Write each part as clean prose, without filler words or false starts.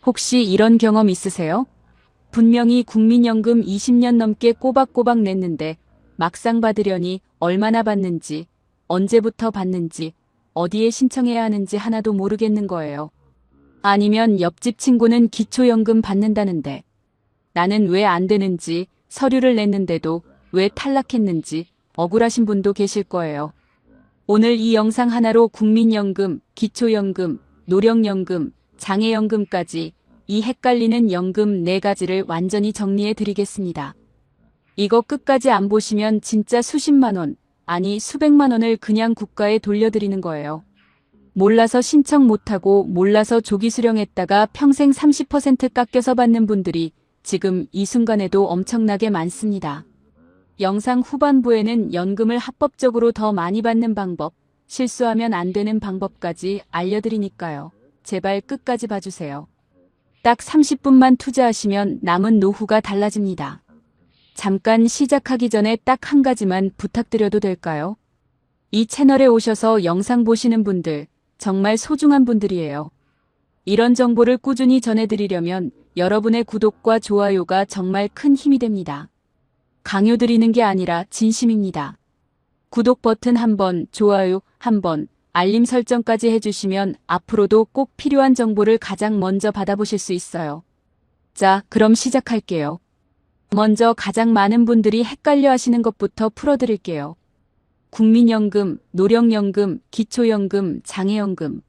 혹시 이런 경험 있으세요? 분명히 국민연금 20년 넘게 꼬박꼬박 냈는데 막상 받으려니 얼마나 받는지, 언제부터 받는지, 어디에 신청해야 하는지 하나도 모르겠는 거예요. 아니면 옆집 친구는 기초연금 받는다는데 나는 왜 안 되는지, 서류를 냈는데도 왜 탈락했는지 억울하신 분도 계실 거예요. 오늘 이 영상 하나로 국민연금, 기초연금, 노령연금, 장애연금까지 이 헷갈리는 연금 4가지를 완전히 정리해 드리겠습니다. 이거 끝까지 안 보시면 진짜 수십만 원, 아니 수백만 원을 그냥 국가에 돌려드리는 거예요. 몰라서 신청 못하고 몰라서 조기 수령했다가 평생 30% 깎여서 받는 분들이 지금 이 순간에도 엄청나게 많습니다. 영상 후반부에는 연금을 합법적으로 더 많이 받는 방법, 실수하면 안 되는 방법까지 알려드리니까요. 제발 끝까지 봐주세요. 딱 30분만 투자하시면 남은 노후가 달라집니다. 잠깐 시작하기 전에 딱 한 가지만 부탁드려도 될까요? 이 채널에 오셔서 영상 보시는 분들, 정말 소중한 분들이에요. 이런 정보를 꾸준히 전해드리려면 여러분의 구독과 좋아요가 정말 큰 힘이 됩니다. 강요드리는 게 아니라 진심입니다. 구독 버튼 한번, 좋아요 한번, 알림 설정까지 해주시면 앞으로도 꼭 필요한 정보를 가장 먼저 받아보실 수 있어요. 자, 그럼 시작할게요. 먼저 가장 많은 분들이 헷갈려 하시는 것부터 풀어드릴게요. 국민연금, 노령연금, 기초연금, 장애연금.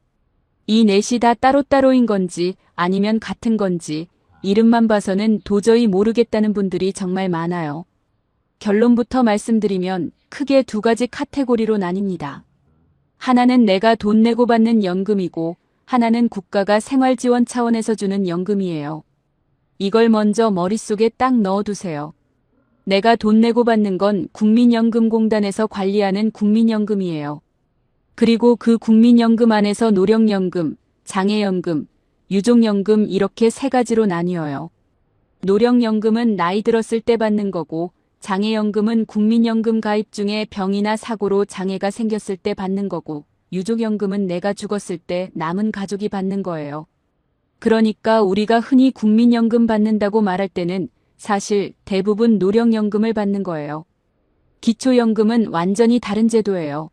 이 넷이 다 따로따로인 건지 아니면 같은 건지 이름만 봐서는 도저히 모르겠다는 분들이 정말 많아요. 결론부터 말씀드리면 크게 2가지 카테고리로 나뉩니다. 하나는 내가 돈 내고 받는 연금이고 하나는 국가가 생활지원 차원에서 주는 연금이에요. 이걸 먼저 머릿속에 딱 넣어두세요. 내가 돈 내고 받는 건 국민연금공단에서 관리하는 국민연금이에요. 그리고 그 국민연금 안에서 노령연금, 장애연금, 유족연금 이렇게 3가지로 나뉘어요. 노령연금은 나이 들었을 때 받는 거고 장애연금은 국민연금 가입 중에 병이나 사고로 장애가 생겼을 때 받는 거고 유족연금은 내가 죽었을 때 남은 가족이 받는 거예요. 그러니까 우리가 흔히 국민연금 받는다고 말할 때는 사실 대부분 노령연금을 받는 거예요. 기초연금은 완전히 다른 제도예요.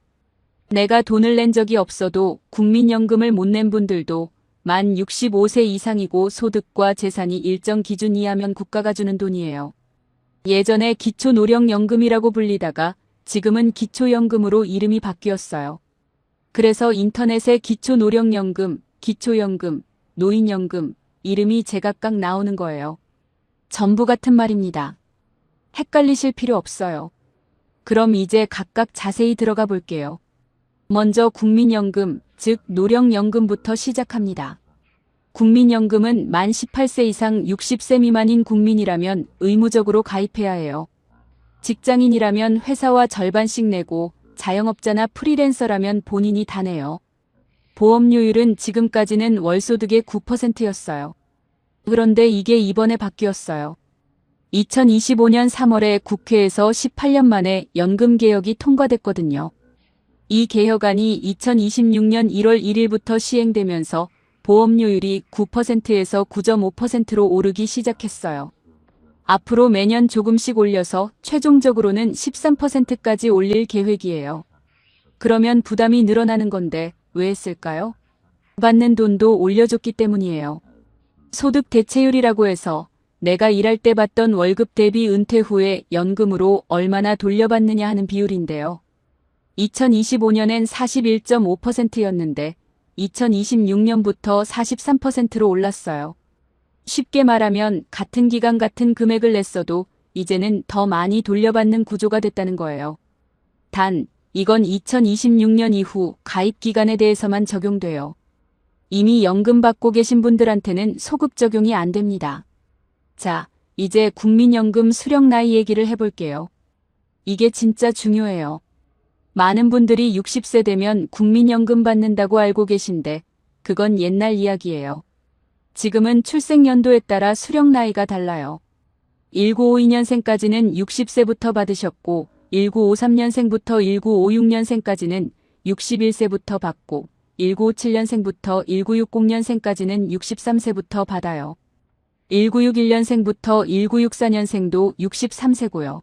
내가 돈을 낸 적이 없어도 국민연금을 못 낸 분들도 만 65세 이상이고 소득과 재산이 일정 기준 이하면 국가가 주는 돈이에요. 예전에 기초노령연금이라고 불리다가 지금은 기초연금으로 이름이 바뀌었어요. 그래서 인터넷에 기초노령연금, 기초연금, 노인연금 이름이 제각각 나오는 거예요. 전부 같은 말입니다. 헷갈리실 필요 없어요. 그럼 이제 각각 자세히 들어가 볼게요. 먼저 국민연금, 즉 노령연금부터 시작합니다. 국민연금은 만 18세 이상 60세 미만인 국민이라면 의무적으로 가입해야 해요. 직장인이라면 회사와 절반씩 내고 자영업자나 프리랜서라면 본인이 다 내요. 보험료율은 지금까지는 월소득의 9%였어요. 그런데 이게 이번에 바뀌었어요. 2025년 3월에 국회에서 18년 만에 연금개혁이 통과됐거든요. 이 개혁안이 2026년 1월 1일부터 시행되면서 보험료율이 9%에서 9.5%로 오르기 시작했어요. 앞으로 매년 조금씩 올려서 최종적으로는 13%까지 올릴 계획이에요. 그러면 부담이 늘어나는 건데 왜 했을까요? 받는 돈도 올려줬기 때문이에요. 소득 대체율이라고 해서 내가 일할 때 받던 월급 대비 은퇴 후에 연금으로 얼마나 돌려받느냐 하는 비율인데요. 2025년엔 41.5%였는데 2026년부터 43%로 올랐어요. 쉽게 말하면 같은 기간 같은 금액을 냈어도 이제는 더 많이 돌려받는 구조가 됐다는 거예요. 단, 이건 2026년 이후 가입 기간에 대해서만 적용돼요. 이미 연금 받고 계신 분들한테는 소급 적용이 안 됩니다. 자, 이제 국민연금 수령 나이 얘기를 해볼게요. 이게 진짜 중요해요. 많은 분들이 60세 되면 국민연금 받는다고 알고 계신데 그건 옛날 이야기예요. 지금은 출생연도에 따라 수령 나이가 달라요. 1952년생까지는 60세부터 받으셨고 1953년생부터 1956년생까지는 61세부터 받고 1957년생부터 1960년생까지는 63세부터 받아요. 1961년생부터 1964년생도 63세고요.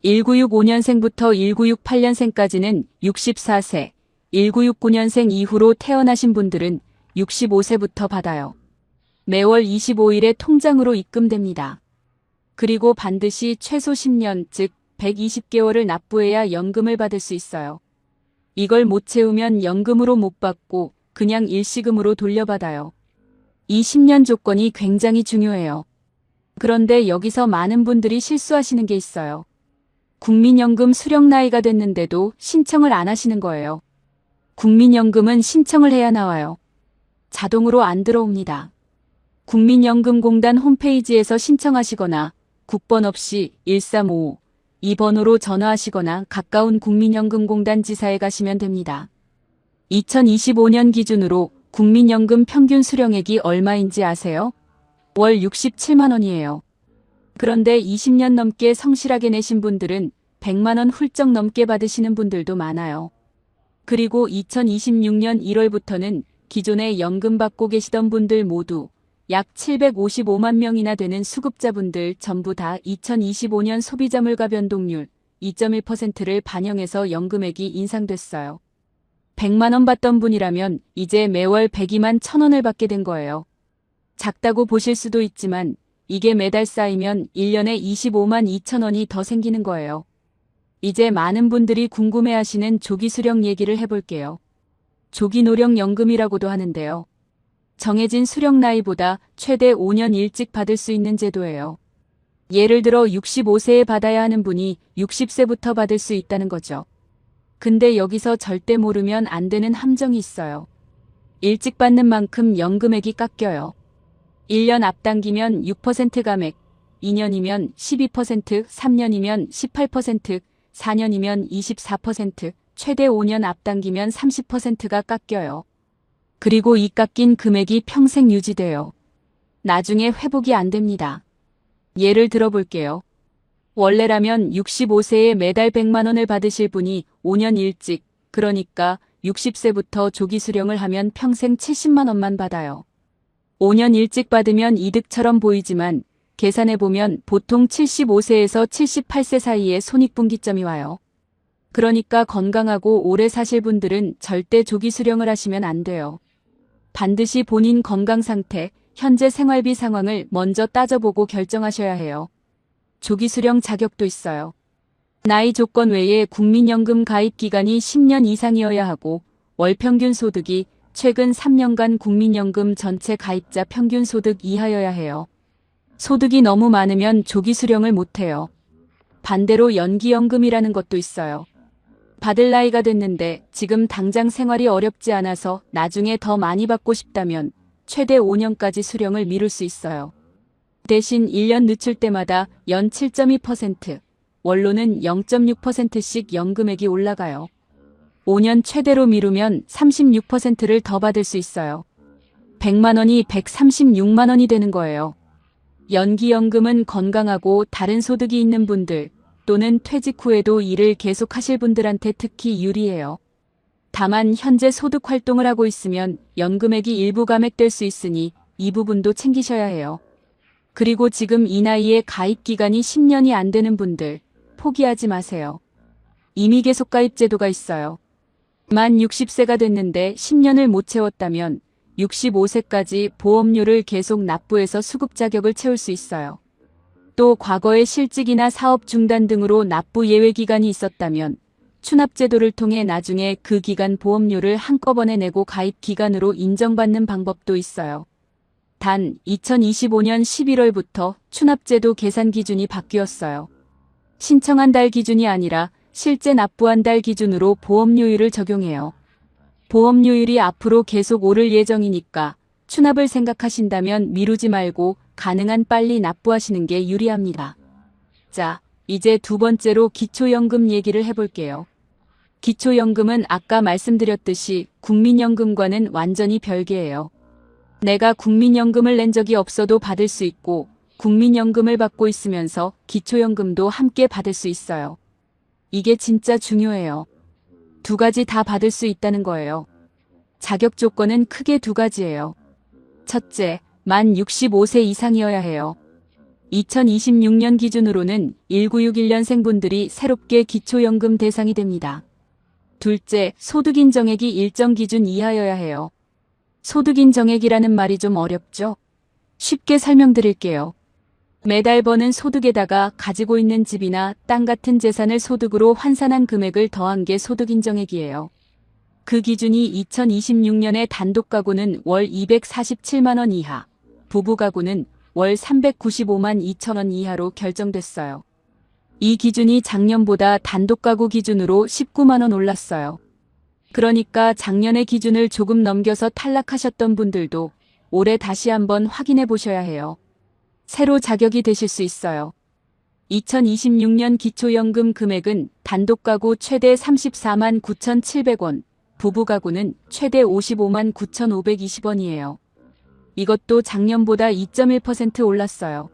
1965년생부터 1968년생까지는 64세, 1969년생 이후로 태어나신 분들은 65세부터 받아요. 매월 25일에 통장으로 입금됩니다. 그리고 반드시 최소 10년, 즉 120개월을 납부해야 연금을 받을 수 있어요. 이걸 못 채우면 연금으로 못 받고 그냥 일시금으로 돌려받아요. 이 10년 조건이 굉장히 중요해요. 그런데 여기서 많은 분들이 실수하시는 게 있어요. 국민연금 수령 나이가 됐는데도 신청을 안 하시는 거예요. 국민연금은 신청을 해야 나와요. 자동으로 안 들어옵니다. 국민연금공단 홈페이지에서 신청하시거나 국번 없이 1355 이 번호로 전화하시거나 가까운 국민연금공단 지사에 가시면 됩니다. 2025년 기준으로 국민연금 평균 수령액이 얼마인지 아세요? 월 67만 원이에요. 그런데 20년 넘게 성실하게 내신 분들은 100만 원 훌쩍 넘게 받으시는 분들도 많아요. 그리고 2026년 1월부터는 기존에 연금 받고 계시던 분들 모두 약 755만 명이나 되는 수급자분들 전부 다 2025년 소비자 물가 변동률 2.1%를 반영해서 연금액이 인상됐어요. 100만 원 받던 분이라면 이제 매월 102만 1,000원을 받게 된 거예요. 작다고 보실 수도 있지만 이게 매달 쌓이면 1년에 25만 2천 원이 더 생기는 거예요. 이제 많은 분들이 궁금해하시는 조기 수령 얘기를 해볼게요. 조기 노령 연금이라고도 하는데요. 정해진 수령 나이보다 최대 5년 일찍 받을 수 있는 제도예요. 예를 들어 65세에 받아야 하는 분이 60세부터 받을 수 있다는 거죠. 근데 여기서 절대 모르면 안 되는 함정이 있어요. 일찍 받는 만큼 연금액이 깎여요. 1년 앞당기면 6% 감액, 2년이면 12%, 3년이면 18%, 4년이면 24%, 최대 5년 앞당기면 30%가 깎여요. 그리고 이 깎인 금액이 평생 유지돼요. 나중에 회복이 안 됩니다. 예를 들어볼게요. 원래라면 65세에 매달 100만 원을 받으실 분이 5년 일찍, 그러니까 60세부터 조기 수령을 하면 평생 70만 원만 받아요. 5년 일찍 받으면 이득처럼 보이지만 계산해보면 보통 75세에서 78세 사이에 손익분기점이 와요. 그러니까 건강하고 오래 사실 분들은 절대 조기 수령을 하시면 안 돼요. 반드시 본인 건강 상태, 현재 생활비 상황을 먼저 따져보고 결정하셔야 해요. 조기 수령 자격도 있어요. 나이 조건 외에 국민연금 가입 기간이 10년 이상이어야 하고 월 평균 소득이 최근 3년간 국민연금 전체 가입자 평균 소득 이하여야 해요. 소득이 너무 많으면 조기 수령을 못해요. 반대로 연기연금이라는 것도 있어요. 받을 나이가 됐는데 지금 당장 생활이 어렵지 않아서 나중에 더 많이 받고 싶다면 최대 5년까지 수령을 미룰 수 있어요. 대신 1년 늦출 때마다 연 7.2%, 원로는 0.6%씩 연금액이 올라가요. 5년 최대로 미루면 36%를 더 받을 수 있어요. 100만 원이 136만 원이 되는 거예요. 연기연금은 건강하고 다른 소득이 있는 분들 또는 퇴직 후에도 일을 계속하실 분들한테 특히 유리해요. 다만 현재 소득 활동을 하고 있으면 연금액이 일부 감액될 수 있으니 이 부분도 챙기셔야 해요. 그리고 지금 이 나이에 가입 기간이 10년이 안 되는 분들 포기하지 마세요. 이미 계속 가입 제도가 있어요. 만 60세가 됐는데 10년을 못 채웠다면 65세까지 보험료를 계속 납부해서 수급 자격을 채울 수 있어요. 또 과거에 실직이나 사업 중단 등으로 납부 예외 기간이 있었다면 추납 제도를 통해 나중에 그 기간 보험료를 한꺼번에 내고 가입 기간으로 인정받는 방법도 있어요. 단 2025년 11월부터 추납 제도 계산 기준이 바뀌었어요. 신청한 달 기준이 아니라 실제 납부한 달 기준으로 보험료율을 적용해요. 보험료율이 앞으로 계속 오를 예정이니까 추납을 생각하신다면 미루지 말고 가능한 빨리 납부하시는 게 유리합니다. 자, 이제 두 번째로 기초연금 얘기를 해볼게요. 기초연금은 아까 말씀드렸듯이 국민연금과는 완전히 별개예요. 내가 국민연금을 낸 적이 없어도 받을 수 있고 국민연금을 받고 있으면서 기초연금도 함께 받을 수 있어요. 이게 진짜 중요해요. 두 가지 다 받을 수 있다는 거예요. 자격 조건은 크게 두 가지예요. 첫째, 만 65세 이상이어야 해요. 2026년 기준으로는 1961년생분들이 새롭게 기초연금 대상이 됩니다. 둘째, 소득인정액이 일정 기준 이하여야 해요. 소득인정액이라는 말이 좀 어렵죠? 쉽게 설명드릴게요. 매달 버는 소득에다가 가지고 있는 집이나 땅 같은 재산을 소득으로 환산한 금액을 더한 게 소득인정액이에요. 그 기준이 2026년에 단독가구는 월 247만 원 이하, 부부가구는 월 395만 2천 원 이하로 결정됐어요. 이 기준이 작년보다 단독가구 기준으로 19만 원 올랐어요. 그러니까 작년의 기준을 조금 넘겨서 탈락하셨던 분들도 올해 다시 한번 확인해 보셔야 해요. 새로 자격이 되실 수 있어요. 2026년 기초연금 금액은 단독가구 최대 34만 9,700원, 부부가구는 최대 55만 9,520원이에요. 이것도 작년보다 2.1% 올랐어요.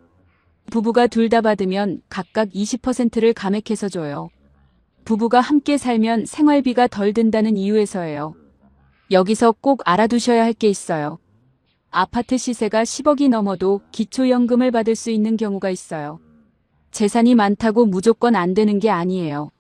부부가 둘 다 받으면 각각 20%를 감액해서 줘요. 부부가 함께 살면 생활비가 덜 든다는 이유에서예요. 여기서 꼭 알아두셔야 할 게 있어요. 아파트 시세가 10억이 넘어도 기초연금을 받을 수 있는 경우가 있어요. 재산이 많다고 무조건 안 되는 게 아니에요.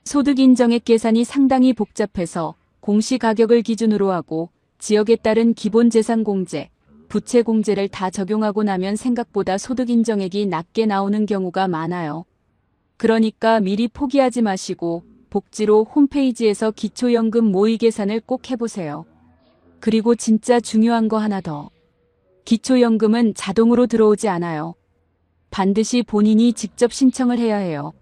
소득인정액 계산이 상당히 복잡해서 공시가격을 기준으로 하고 지역에 따른 기본재산공제, 부채공제를 다 적용하고 나면 생각보다 소득인정액이 낮게 나오는 경우가 많아요. 그러니까 미리 포기하지 마시고 복지로 홈페이지에서 기초연금 모의 계산을 꼭 해보세요. 그리고 진짜 중요한 거 하나 더. 기초연금은 자동으로 들어오지 않아요. 반드시 본인이 직접 신청을 해야 해요.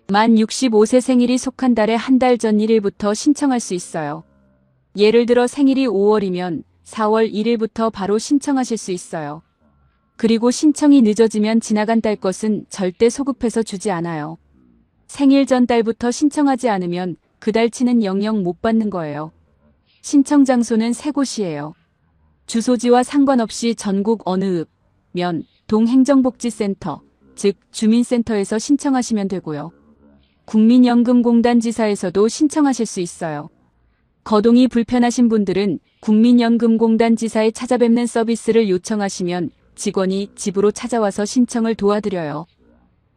만 65세 생일이 속한 달에 한 달 전 1일부터 신청할 수 있어요. 예를 들어 생일이 5월이면 4월 1일부터 바로 신청하실 수 있어요. 그리고 신청이 늦어지면 지나간 달 것은 절대 소급해서 주지 않아요. 생일 전 달부터 신청하지 않으면 그 달치는 영영 못 받는 거예요. 신청 장소는 세 곳이에요. 주소지와 상관없이 전국 어느 읍, 면, 동행정복지센터, 즉 주민센터에서 신청하시면 되고요. 국민연금공단 지사에서도 신청하실 수 있어요. 거동이 불편하신 분들은 국민연금공단 지사에 찾아뵙는 서비스를 요청하시면 직원이 집으로 찾아와서 신청을 도와드려요.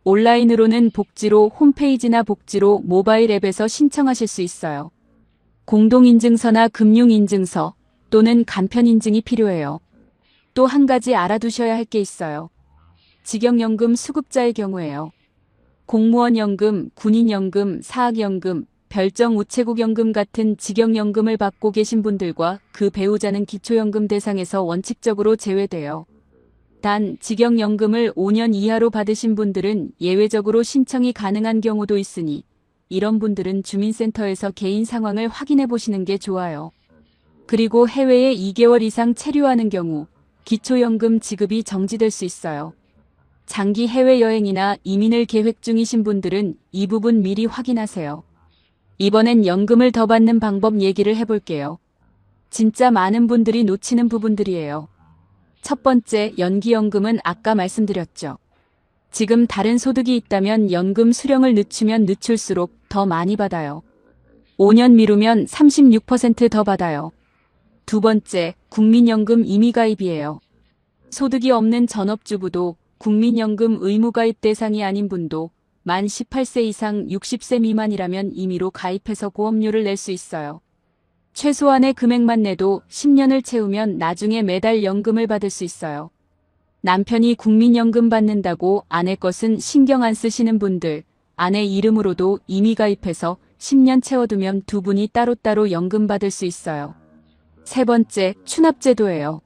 온라인으로는 복지로 홈페이지나 복지로 모바일 앱에서 신청하실 수 있어요. 공동인증서나 금융인증서 또는 간편인증이 필요해요. 또 한 가지 알아두셔야 할 게 있어요. 직영연금 수급자의 경우에요. 공무원연금, 군인연금, 사학연금, 별정우체국연금 같은 직영연금을 받고 계신 분들과 그 배우자는 기초연금 대상에서 원칙적으로 제외돼요. 단 직영연금을 5년 이하로 받으신 분들은 예외적으로 신청이 가능한 경우도 있으니 이런 분들은 주민센터에서 개인 상황을 확인해 보시는 게 좋아요. 그리고 해외에 2개월 이상 체류하는 경우 기초연금 지급이 정지될 수 있어요. 장기 해외여행이나 이민을 계획 중이신 분들은 이 부분 미리 확인하세요. 이번엔 연금을 더 받는 방법 얘기를 해볼게요. 진짜 많은 분들이 놓치는 부분들이에요. 첫 번째, 연기연금은 아까 말씀드렸죠. 지금 다른 소득이 있다면 연금 수령을 늦추면 늦출수록 더 많이 받아요. 5년 미루면 36% 더 받아요. 두 번째, 국민연금 임의가입이에요. 소득이 없는 전업주부도 국민연금 의무가입 대상이 아닌 분도 만 18세 이상 60세 미만이라면 임의로 가입해서 보험료를 낼 수 있어요. 최소한의 금액만 내도 10년을 채우면 나중에 매달 연금을 받을 수 있어요. 남편이 국민연금 받는다고 아내 것은 신경 안 쓰시는 분들, 아내 이름으로도 임의 가입해서 10년 채워두면 두 분이 따로따로 연금 받을 수 있어요. 세 번째, 추납제도예요.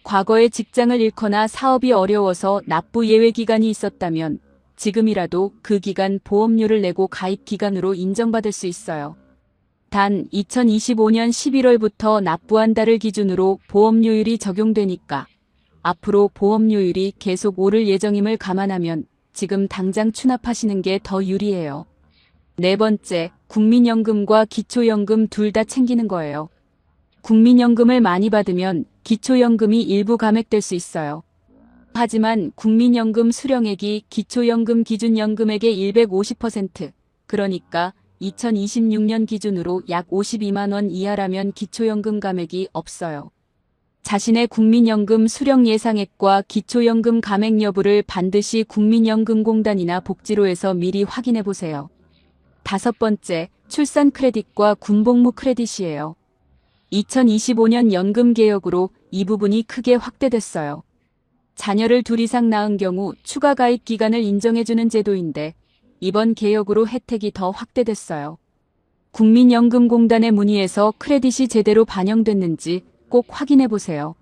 과거에 직장을 잃거나 사업이 어려워서 납부 예외 기간이 있었다면 지금이라도 그 기간 보험료를 내고 가입 기간으로 인정받을 수 있어요. 단 2025년 11월부터 납부한 달을 기준으로 보험료율이 적용되니까 앞으로 보험료율이 계속 오를 예정임을 감안하면 지금 당장 추납하시는 게 더 유리해요. 네 번째, 국민연금과 기초연금 둘 다 챙기는 거예요. 국민연금을 많이 받으면 기초연금이 일부 감액될 수 있어요. 하지만 국민연금 수령액이 기초연금 기준연금액의 150%, 그러니까 2026년 기준으로 약 52만 원 이하라면 기초연금 감액이 없어요. 자신의 국민연금 수령 예상액과 기초연금 감액 여부를 반드시 국민연금공단이나 복지로에서 미리 확인해 보세요. 5번째, 출산 크레딧과 군복무 크레딧이에요. 2025년 연금 개혁으로 이 부분이 크게 확대됐어요. 자녀를 둘 이상 낳은 경우 추가 가입 기간을 인정해주는 제도인데 이번 개혁으로 혜택이 더 확대됐어요. 국민연금공단에 문의해서 크레딧이 제대로 반영됐는지 꼭 확인해 보세요.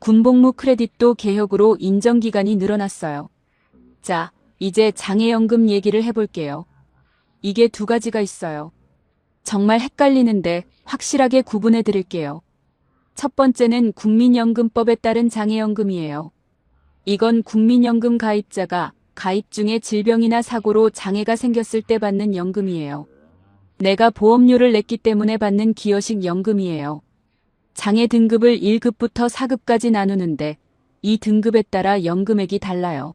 군복무 크레딧도 개혁으로 인정기간이 늘어났어요. 자, 이제 장애연금 얘기를 해볼게요. 이게 두 가지가 있어요. 정말 헷갈리는데 확실하게 구분해 드릴게요. 첫 번째는 국민연금법에 따른 장애연금이에요. 이건 국민연금 가입자가 가입 중에 질병이나 사고로 장애가 생겼을 때 받는 연금이에요. 내가 보험료를 냈기 때문에 받는 기여식 연금이에요. 장애 등급을 1급부터 4급까지 나누는데 이 등급에 따라 연금액이 달라요.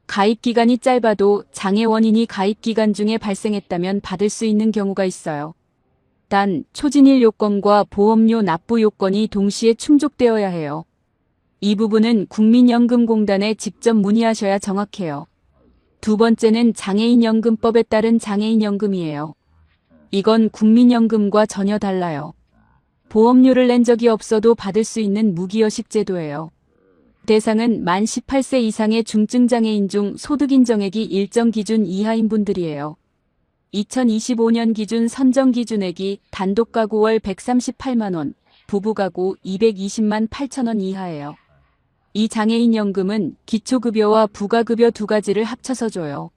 가입 기간이 짧아도 장애 원인이 가입 기간 중에 발생했다면 받을 수 있는 경우가 있어요. 단, 초진일 요건과 보험료 납부 요건이 동시에 충족되어야 해요. 이 부분은 국민연금공단에 직접 문의하셔야 정확해요. 두 번째는 장애인연금법에 따른 장애인연금이에요. 이건 국민연금과 전혀 달라요. 보험료를 낸 적이 없어도 받을 수 있는 무기여식 제도예요. 대상은 만 18세 이상의 중증장애인 중 소득 인정액이 일정 기준 이하인 분들이에요. 2025년 기준 선정 기준액이 단독 가구 월 138만 원, 부부 가구 220만 8천 원 이하예요. 이 장애인 연금은 기초급여와 부가급여 두 가지를 합쳐서 줘요.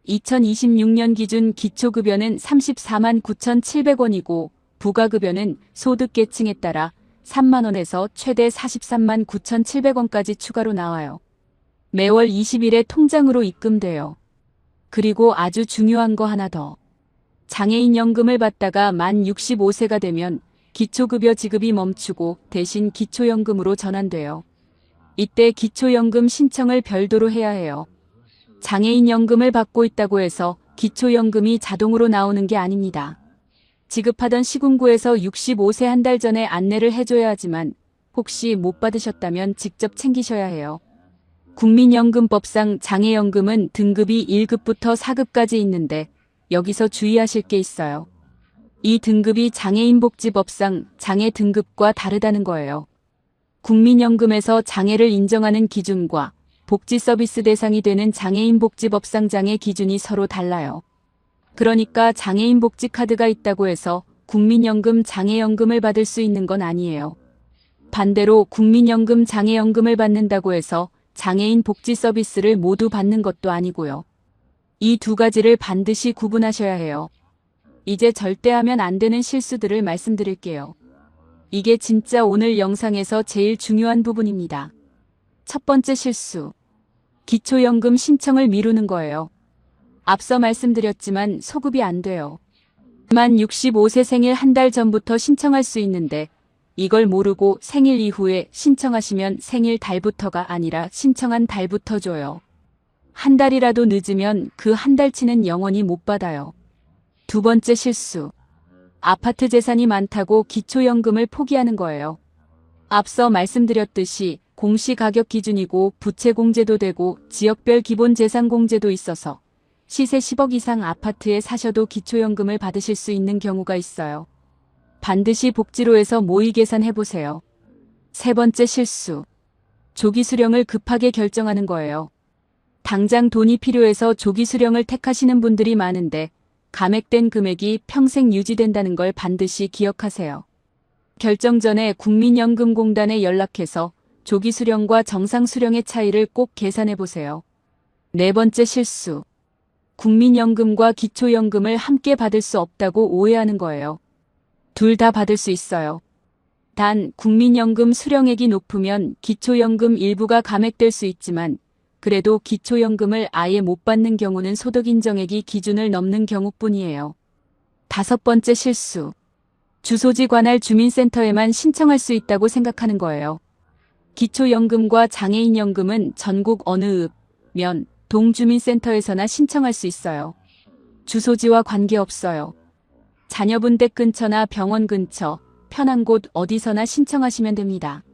2026년 기준 기초급여는 34만 9,700원이고 부가급여는 소득계층에 따라 3만 원에서 최대 43만 9,700원까지 추가로 나와요. 매월 20일에 통장으로 입금돼요. 그리고 아주 중요한 거 하나 더. 장애인 연금을 받다가 만 65세가 되면 기초급여 지급이 멈추고 대신 기초연금으로 전환돼요. 이때 기초연금 신청을 별도로 해야 해요. 장애인 연금을 받고 있다고 해서 기초연금이 자동으로 나오는 게 아닙니다. 지급하던 시군구에서 65세 한 달 전에 안내를 해줘야 하지만 혹시 못 받으셨다면 직접 챙기셔야 해요. 국민연금법상 장애연금은 등급이 1급부터 4급까지 있는데 여기서 주의하실 게 있어요. 이 등급이 장애인복지법상 장애 등급과 다르다는 거예요. 국민연금에서 장애를 인정하는 기준과 복지 서비스 대상이 되는 장애인복지법상 장애 기준이 서로 달라요. 그러니까 장애인 복지 카드가 있다고 해서 국민연금 장애연금을 받을 수 있는 건 아니에요. 반대로 국민연금 장애연금을 받는다고 해서 장애인 복지 서비스를 모두 받는 것도 아니고요. 이 두 가지를 반드시 구분하셔야 해요. 이제 절대 하면 안 되는 실수들을 말씀드릴게요. 이게 진짜 오늘 영상에서 제일 중요한 부분입니다. 첫 번째 실수. 기초연금 신청을 미루는 거예요. 앞서 말씀드렸지만 소급이 안 돼요. 만 65세 생일 한 달 전부터 신청할 수 있는데 이걸 모르고 생일 이후에 신청하시면 생일 달부터가 아니라 신청한 달부터 줘요. 한 달이라도 늦으면 그 한 달치는 영원히 못 받아요. 두 번째 실수. 아파트 재산이 많다고 기초연금을 포기하는 거예요. 앞서 말씀드렸듯이 공시가격 기준이고 부채공제도 되고 지역별 기본재산공제도 있어서 시세 10억 이상 아파트에 사셔도 기초연금을 받으실 수 있는 경우가 있어요. 반드시 복지로에서 모의 계산해보세요. 세 번째 실수. 조기 수령을 급하게 결정하는 거예요. 당장 돈이 필요해서 조기 수령을 택하시는 분들이 많은데 감액된 금액이 평생 유지된다는 걸 반드시 기억하세요. 결정 전에 국민연금공단에 연락해서 조기 수령과 정상 수령의 차이를 꼭 계산해보세요. 네 번째 실수. 국민연금과 기초연금을 함께 받을 수 없다고 오해하는 거예요. 둘 다 받을 수 있어요. 단 국민연금 수령액이 높으면 기초연금 일부가 감액될 수 있지만 그래도 기초연금을 아예 못 받는 경우는 소득인정액이 기준을 넘는 경우뿐이에요. 다섯 번째 실수. 주소지 관할 주민센터에만 신청할 수 있다고 생각하는 거예요. 기초연금과 장애인연금은 전국 어느 읍, 면, 동주민센터에서나 신청할 수 있어요. 주소지와 관계없어요. 자녀분 댁 근처나 병원 근처, 편한 곳 어디서나 신청하시면 됩니다.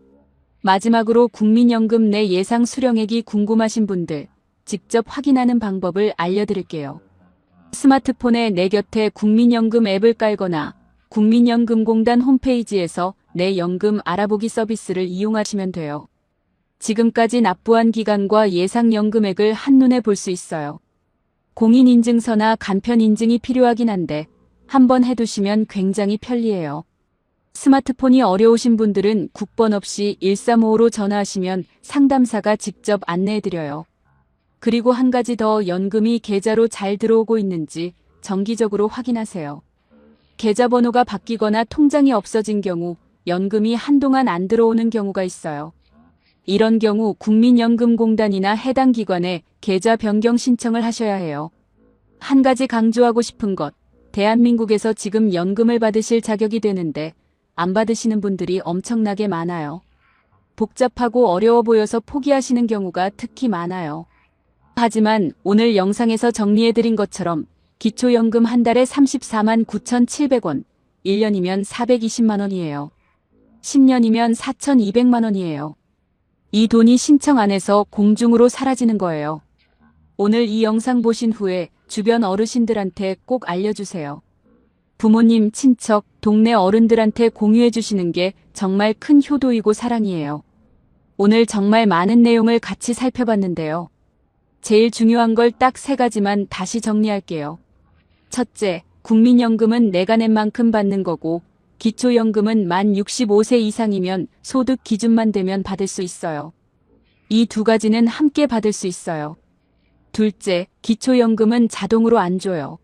마지막으로 국민연금 내 예상 수령액이 궁금하신 분들, 직접 확인하는 방법을 알려드릴게요. 스마트폰에 내 곁에 국민연금 앱을 깔거나 국민연금공단 홈페이지에서 내 연금 알아보기 서비스를 이용하시면 돼요. 지금까지 납부한 기간과 예상 연금액을 한눈에 볼 수 있어요. 공인인증서나 간편인증이 필요하긴 한데 한번 해두시면 굉장히 편리해요. 스마트폰이 어려우신 분들은 국번 없이 1355로 전화하시면 상담사가 직접 안내해드려요. 그리고 한 가지 더, 연금이 계좌로 잘 들어오고 있는지 정기적으로 확인하세요. 계좌번호가 바뀌거나 통장이 없어진 경우 연금이 한동안 안 들어오는 경우가 있어요. 이런 경우 국민연금공단이나 해당 기관에 계좌 변경 신청을 하셔야 해요. 한 가지 강조하고 싶은 것, 대한민국에서 지금 연금을 받으실 자격이 되는데 안 받으시는 분들이 엄청나게 많아요. 복잡하고 어려워 보여서 포기하시는 경우가 특히 많아요. 하지만 오늘 영상에서 정리해드린 것처럼 기초연금 한 달에 34만 9,700원, 1년이면 420만 원이에요. 10년이면 4,200만 원이에요. 이 돈이 신청 안 해서 공중으로 사라지는 거예요. 오늘 이 영상 보신 후에 주변 어르신들한테 꼭 알려주세요. 부모님, 친척, 동네 어른들한테 공유해 주시는 게 정말 큰 효도이고 사랑이에요. 오늘 정말 많은 내용을 같이 살펴봤는데요. 제일 중요한 걸 딱 3가지만 다시 정리할게요. 첫째, 국민연금은 내가 낸 만큼 받는 거고, 기초연금은 만 65세 이상이면 소득 기준만 되면 받을 수 있어요. 이 2가지는 함께 받을 수 있어요. 둘째, 기초연금은 자동으로 안 줘요.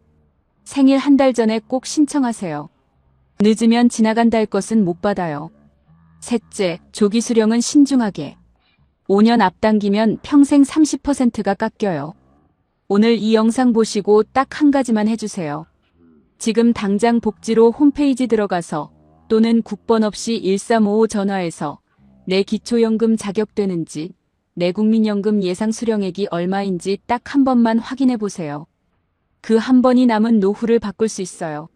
생일 한 달 전에 꼭 신청하세요. 늦으면 지나간다 할 것은 못 받아요. 셋째, 조기 수령은 신중하게. 5년 앞당기면 평생 30%가 깎여요. 오늘 이 영상 보시고 딱 한 가지만 해주세요. 지금 당장 복지로 홈페이지 들어가서 또는 국번 없이 1355 전화해서 내 기초연금 자격되는지, 내 국민연금 예상 수령액이 얼마인지 딱 한 번만 확인해 보세요. 그 한 번이 남은 노후를 바꿀 수 있어요.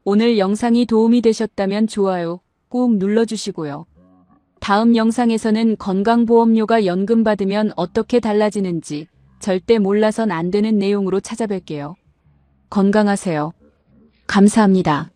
오늘 영상이 도움이 되셨다면 좋아요 꾹 눌러주시고요. 다음 영상에서는 건강보험료가 연금 받으면 어떻게 달라지는지 절대 몰라선 안 되는 내용으로 찾아뵐게요. 건강하세요. 감사합니다.